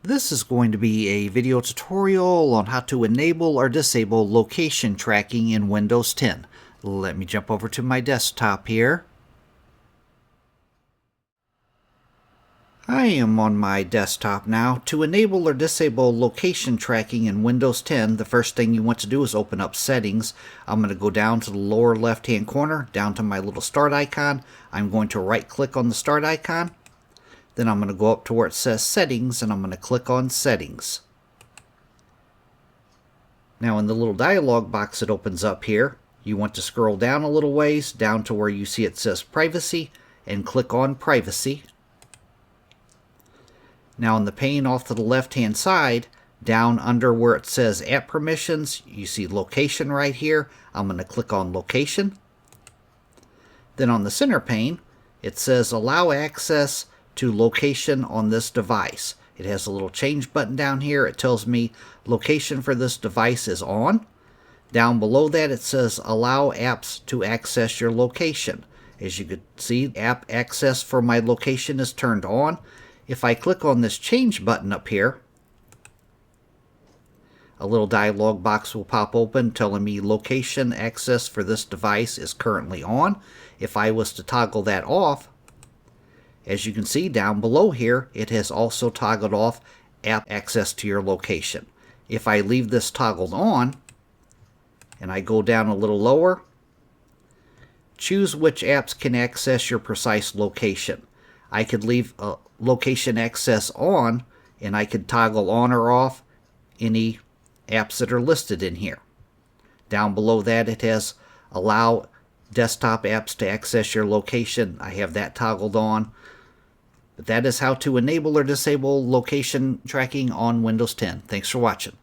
This is going to be a video tutorial on how to enable or disable location tracking in Windows 10. Let me jump over to my desktop here. I am on my desktop now. To enable or disable location tracking in Windows 10, the first thing you want to do is open up Settings. I'm going to go down to the lower left hand corner, down to my little start icon. I'm going to right click on the start icon. Then I'm going to go up to where it says Settings, and I'm going to click on Settings. Now in the little dialog box that opens up here, you want to scroll down a little ways, down to where you see it says Privacy, and click on Privacy. Now in the pane off to the left hand side, down under where it says App Permissions, you see Location right here. I'm going to click on Location. Then on the center pane, it says Allow Access to Location on this device. It has a little change button down here. It tells me location for this device is on. Down below that it says Allow Apps to Access Your Location. As you can see, app access for my location is turned on. If I click on this change button up here, a little dialog box will pop open telling me location access for this device is currently on. If I was to toggle that off, as you can see down below here, it has also toggled off app access to your location. If I leave this toggled on, and I go down a little lower, choose which apps can access your precise location. I could leave location access on, and I could toggle on or off any apps that are listed in here. Down below that it has allow desktop apps to access your location. I have that toggled on. But that is how to enable or disable location tracking on Windows 10. Thanks for watching.